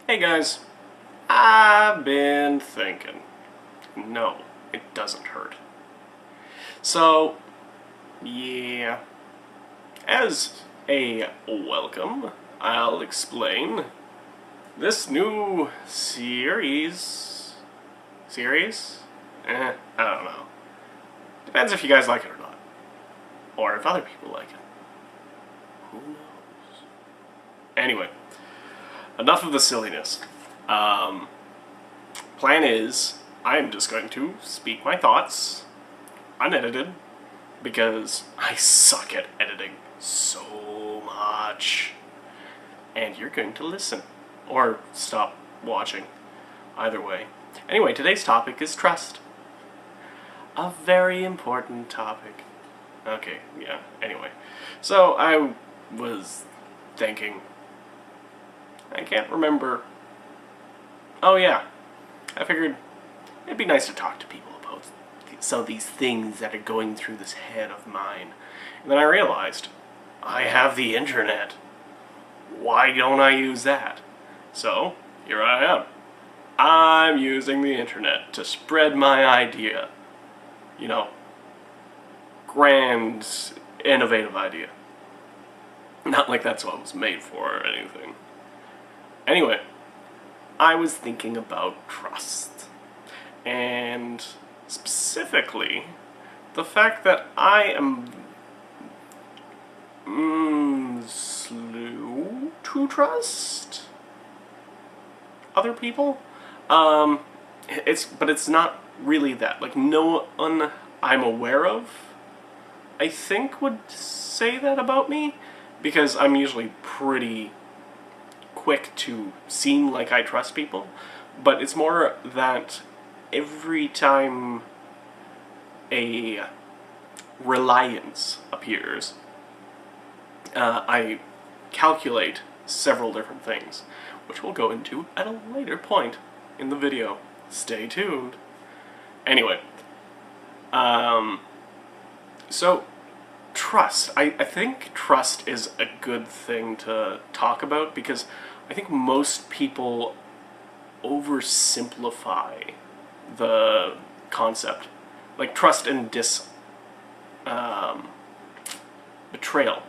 Hey guys, I've been thinking. No, it doesn't hurt. So, yeah, as a welcome, I'll explain this new series. I don't know. Depends if you guys like it or not. Or if other people like it. Who knows? Anyway, enough of the silliness. Plan is, I'm just going to speak my thoughts, unedited, because I suck at editing so much. And you're going to listen, or stop watching. Either way. Anyway, today's topic is trust. A very important topic. Okay, yeah, anyway. So, I was thinking, I can't remember. Oh yeah, I figured it'd be nice to talk to people about some of these things that are going through this head of mine. And then I realized, I have the internet. Why don't I use that? So, here I am. I'm using the internet to spread my idea. You know, grand, innovative idea. Not like that's what it was made for or anything. Anyway, I was thinking about trust. And specifically, the fact that I am slow to trust other people. But it's not really that. Like, no one I'm aware of, I think, would say that about me, because I'm usually pretty quick to seem like I trust people, but it's more that every time a reliance appears, I calculate several different things, which we'll go into at a later point in the video. Stay tuned. Anyway, so trust. I think trust is a good thing to talk about because I think most people oversimplify the concept. Like trust and betrayal.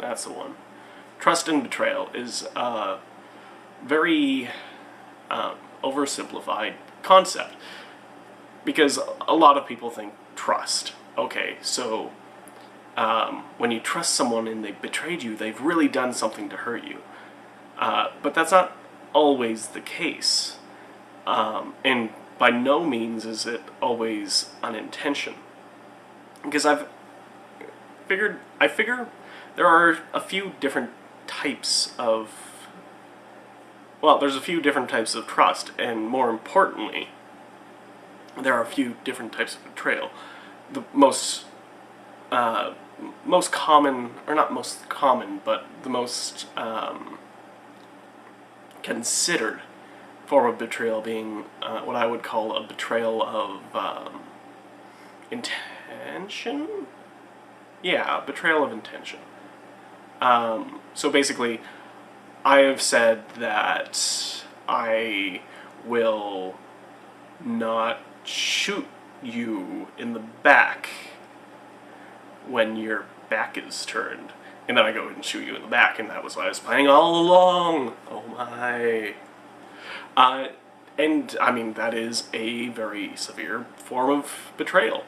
That's the one. Trust and betrayal is a very oversimplified concept. Because a lot of people think trust. Okay, so when you trust someone and they betrayed you, they've really done something to hurt you. But that's not always the case. And by no means is it always unintentional. Because I figure there are a few different types of, there's a few different types of trust, and more importantly, there are a few different types of betrayal. The most common, or not most common, but the most considered form of betrayal being what I would call a betrayal of intention? Yeah, betrayal of intention. So basically, I have said that I will not shoot you in the back when your back is turned. And then I go and shoot you in the back, and that was what I was planning all along. Oh my. And, I mean, that is a very severe form of betrayal.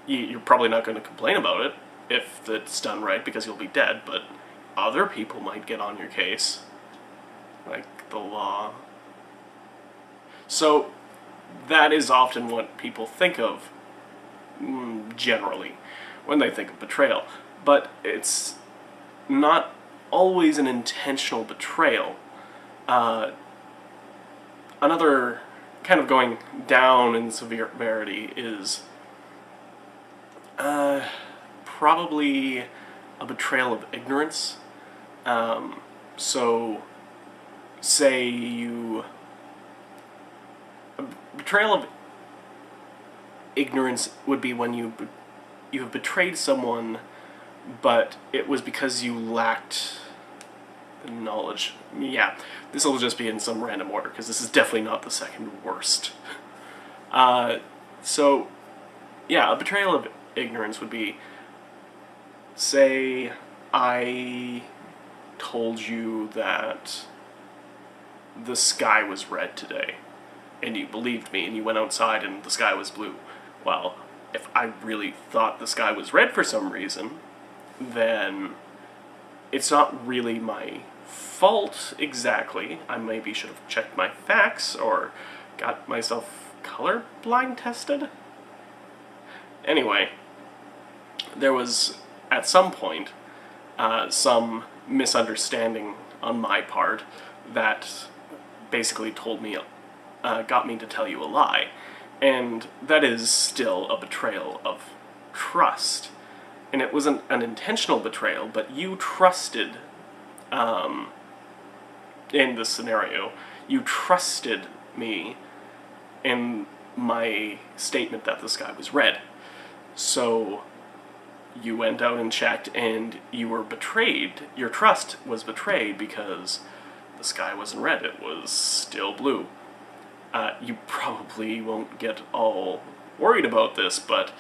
You're probably not going to complain about it if it's done right, because you'll be dead, but other people might get on your case. Like the law. So, that is often what people think of, generally, when they think of betrayal. But it's not always an intentional betrayal. Another kind of going down in severity is probably a betrayal of ignorance. So, say you... Betrayal of ignorance would be when you have betrayed someone, but it was because you lacked knowledge. Yeah, this will just be in some random order, because this is definitely not the second worst. So, yeah, a betrayal of ignorance would be, say, I told you that the sky was red today, and you believed me, and you went outside and the sky was blue. Well, if I really thought the sky was red for some reason, then it's not really my fault exactly. I maybe should have checked my facts or got myself colorblind tested. Anyway, there was, at some point, some misunderstanding on my part that basically told me, got me to tell you a lie. And that is still a betrayal of trust. And it wasn't an intentional betrayal, but you trusted, in this scenario, you trusted me in my statement that the sky was red. So you went out and checked, and you were betrayed. Your trust was betrayed because the sky wasn't red, it was still blue. You probably won't get all worried about this, but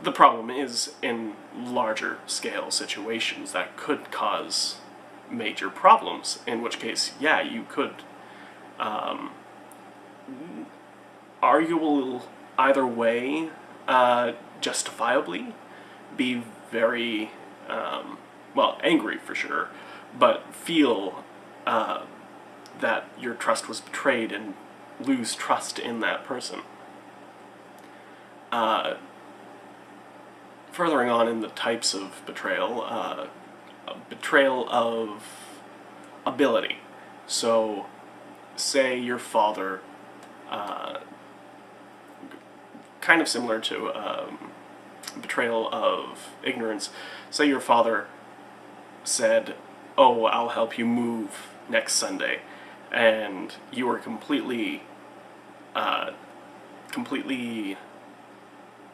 the problem is, in larger scale situations, that could cause major problems, in which case, yeah, you could arguable either way, justifiably, be very, angry for sure, but feel that your trust was betrayed and lose trust in that person. Furthering on in the types of betrayal, a betrayal of ability. So, say your father, kind of similar to betrayal of ignorance, say your father said, "Oh, I'll help you move next Sunday," and you were completely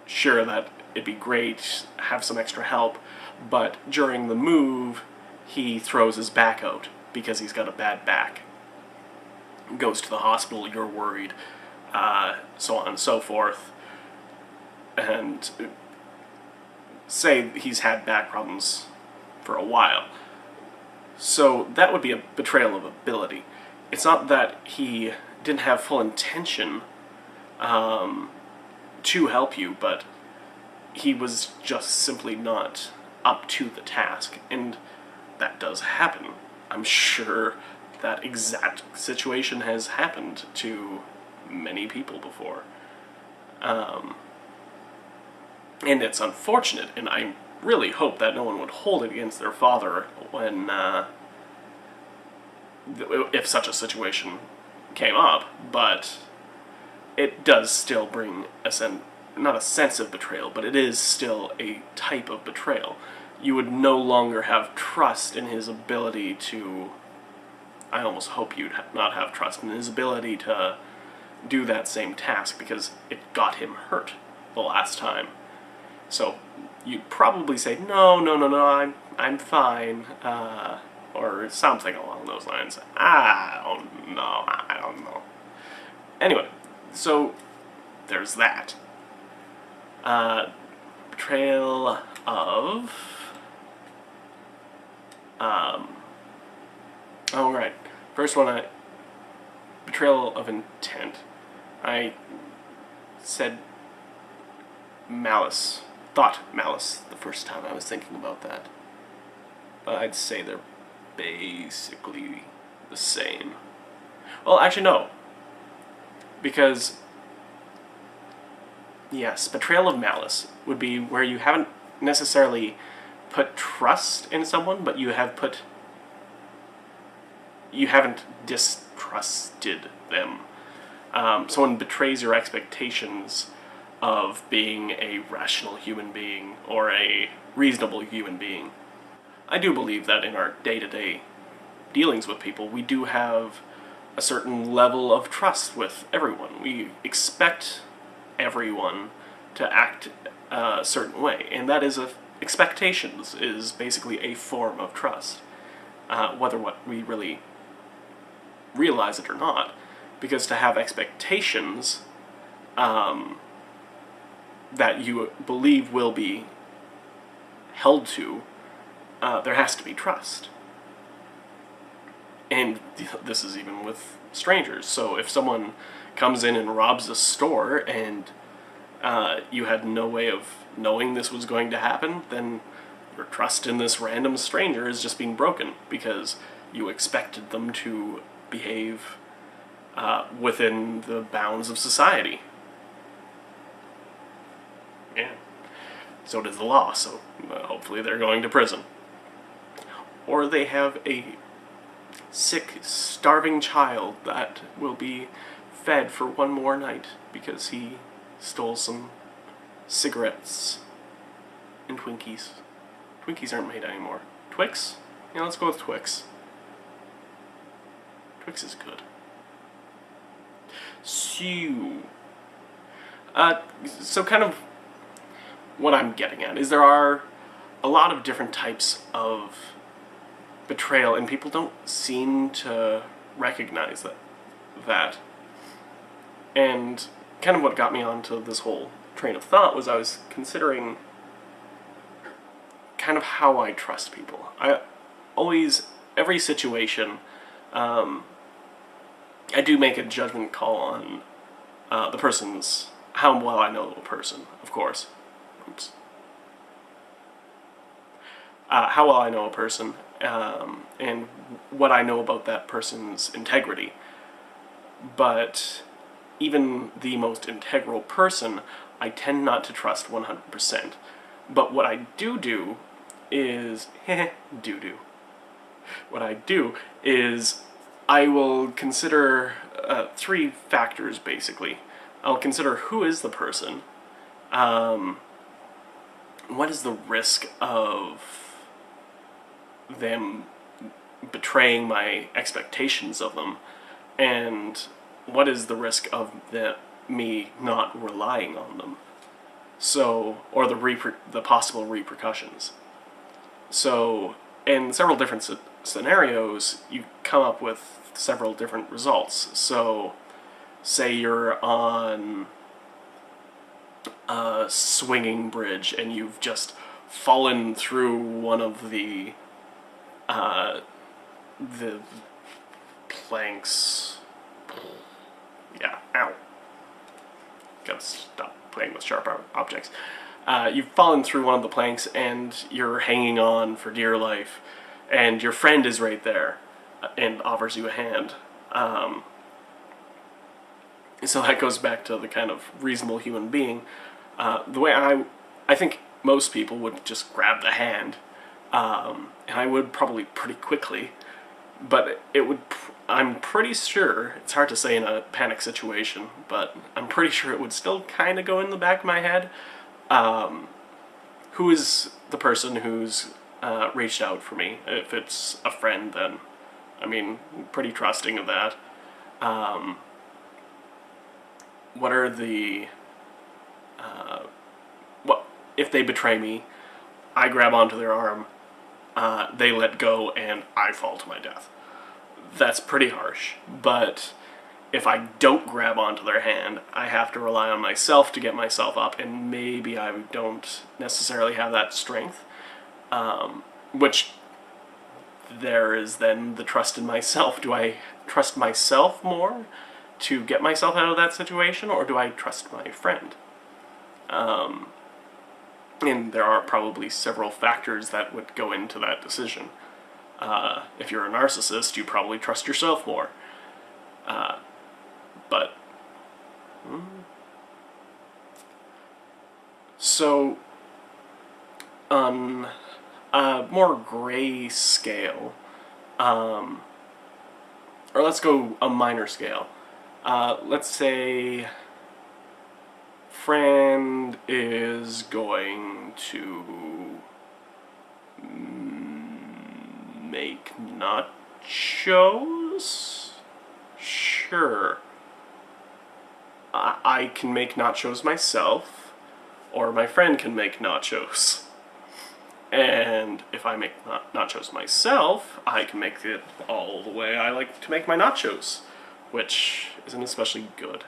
sure that it'd be great, have some extra help, but during the move, he throws his back out because he's got a bad back. Goes to the hospital, you're worried, so on and so forth, and say he's had back problems for a while. So that would be a betrayal of ability. It's not that he didn't have full intention to help you, but he was just simply not up to the task, and that does happen. I'm sure that exact situation has happened to many people before. And it's unfortunate, and I really hope that no one would hold it against their father when, if such a situation came up, but it does still bring not a sense of betrayal, but it is still a type of betrayal. You would no longer have trust in his ability to, I almost hope you'd not have trust in his ability to do that same task, because it got him hurt the last time. So you'd probably say, no, I'm fine, or something along those lines. I don't know. Anyway, so there's that. Betrayal of... right. First one, betrayal of intent. I said malice. Thought malice the first time I was thinking about that. But I'd say they're basically the same. Well, actually, no. Because, yes, betrayal of malice would be where you haven't necessarily put trust in someone, but you haven't distrusted them. Someone betrays your expectations of being a rational human being or a reasonable human being. I do believe that in our day-to-day dealings with people, we do have a certain level of trust with everyone. We expect everyone to act a certain way, and that is expectations is basically a form of trust. whether what we really realize it or not. Because to have expectations that you believe will be held to, there has to be trust. And this is even with strangers. So if someone comes in and robs a store and you had no way of knowing this was going to happen, then your trust in this random stranger is just being broken because you expected them to behave within the bounds of society. Yeah. So does the law, so hopefully they're going to prison. Or they have a sick, starving child that will be fed for one more night because he stole some cigarettes and Twinkies. Twinkies aren't made anymore. Twix? Yeah, let's go with Twix. Twix is good. So kind of what I'm getting at is there are a lot of different types of betrayal, and people don't seem to recognize that. And kind of what got me onto this whole train of thought was I was considering kind of how I trust people. Every situation, I do make a judgment call on how well I know a person, of course. Oops. How well I know a person, and what I know about that person's integrity. But even the most integral person, I tend not to trust 100%. But what I do is... What I do is I will consider 3 factors, basically. I'll consider who is the person, what is the risk of them betraying my expectations of them, and what is the risk of me not relying on them, or the possible repercussions. So, in several different scenarios, you come up with several different results. So, say you're on a swinging bridge and you've just fallen through one of the planks. Yeah, ow. Gotta stop playing with sharp objects. You've fallen through one of the planks and you're hanging on for dear life, and your friend is right there and offers you a hand. So that goes back to the kind of reasonable human being. The way I think most people would just grab the hand, and I would probably pretty quickly, but I'm pretty sure, it's hard to say in a panic situation, but I'm pretty sure it would still kind of go in the back of my head. Who is the person who's reached out for me? If it's a friend, then, pretty trusting of that. What are the... if they betray me, I grab onto their arm, they let go, and I fall to my death. That's pretty harsh, but if I don't grab onto their hand, I have to rely on myself to get myself up, and maybe I don't necessarily have that strength, which there is then the trust in myself. Do I trust myself more to get myself out of that situation, or do I trust my friend? And there are probably several factors that would go into that decision. If you're a narcissist, you probably trust yourself more. But... So, on a more gray scale, or let's go a minor scale. Let's say friend is going to make nachos? Sure. I can make nachos myself, or my friend can make nachos. And if I make nachos myself, I can make it all the way I like to make my nachos, which isn't especially good.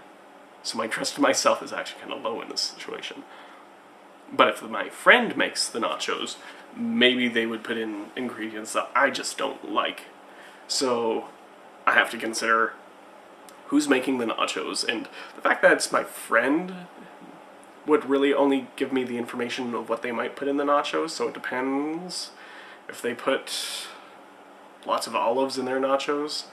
So my trust in myself is actually kind of low in this situation. But if my friend makes the nachos, maybe they would put in ingredients that I just don't like. So I have to consider who's making the nachos, and the fact that it's my friend would really only give me the information of what they might put in the nachos, so it depends. If they put lots of olives in their nachos,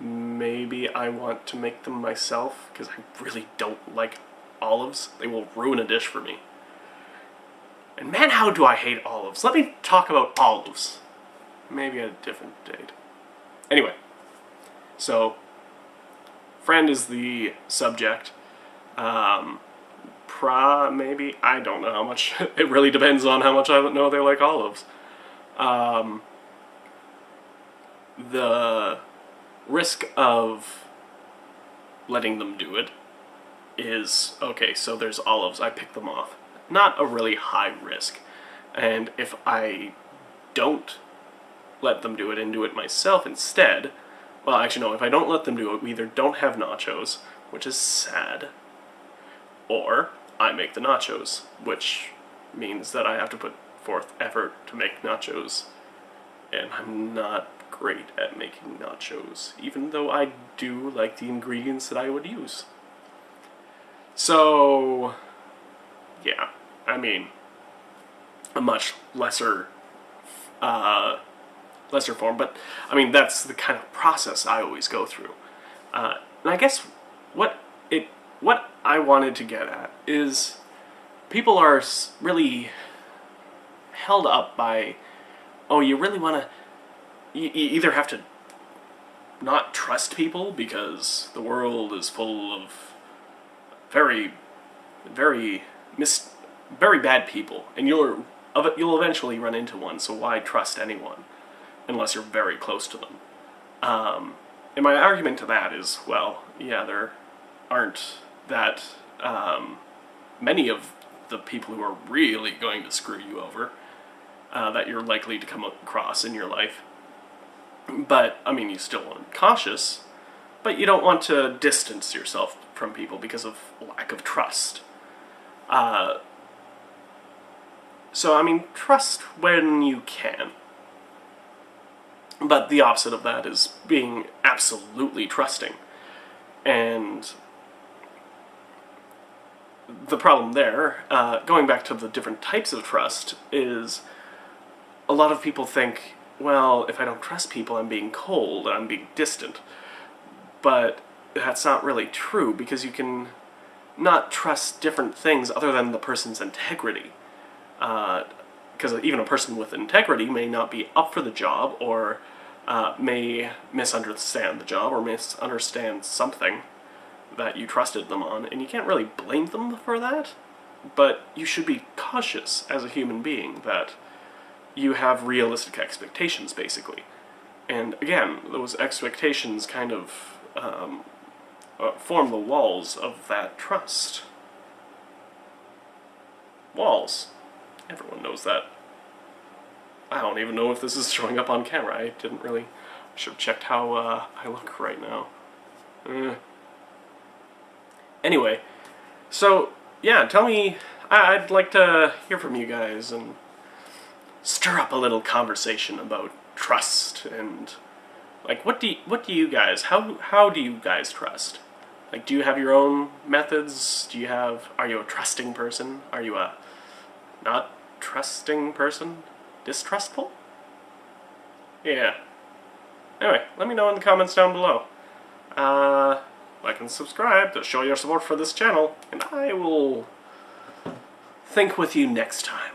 maybe I want to make them myself, because I really don't like olives. They will ruin a dish for me. And man, how do I hate olives. Let me talk about olives. Maybe at a different date. Anyway, so friend is the subject. Maybe, I don't know how much. It really depends on how much I know they like olives. The risk of letting them do it is, okay, so there's olives, I pick them off. Not a really high risk. And if I don't let them do it and do it myself instead, well, actually no, if I don't let them do it, we either don't have nachos, which is sad, or I make the nachos, which means that I have to put forth effort to make nachos, and I'm not great at making nachos, even though I do like the ingredients that I would use. So, yeah, I mean, a much lesser form, but I mean, that's the kind of process I always go through. And I guess what I wanted to get at is people are really held up by, oh, you really want to, you either have to not trust people because the world is full of very bad people, and you'll eventually run into one, so why trust anyone unless you're very close to them? And my argument to that is, well, yeah, there aren't that many of the people who are really going to screw you over that you're likely to come across in your life. But, I mean, you still want to be cautious, but you don't want to distance yourself from people because of lack of trust. So, I mean, trust when you can. But the opposite of that is being absolutely trusting. And the problem there, going back to the different types of trust, is a lot of people think, well, if I don't trust people, I'm being cold, I'm being distant. But that's not really true, because you can not trust different things other than the person's integrity. Because even a person with integrity may not be up for the job, or may misunderstand the job, or misunderstand something that you trusted them on, and you can't really blame them for that, but you should be cautious as a human being that you have realistic expectations, basically. And again, those expectations kind of form the walls of that trust. Walls. Everyone knows that. I don't even know if this is showing up on camera. I should have checked how I look right now. Anyway, so, yeah, tell me, I'd like to hear from you guys and stir up a little conversation about trust and, like, what do you guys, how do you guys trust? Like, do you have your own methods? Are you a trusting person? Are you a not trusting person? Distrustful? Yeah. Anyway, let me know in the comments down below. Like and subscribe to show your support for this channel, and I will think with you next time.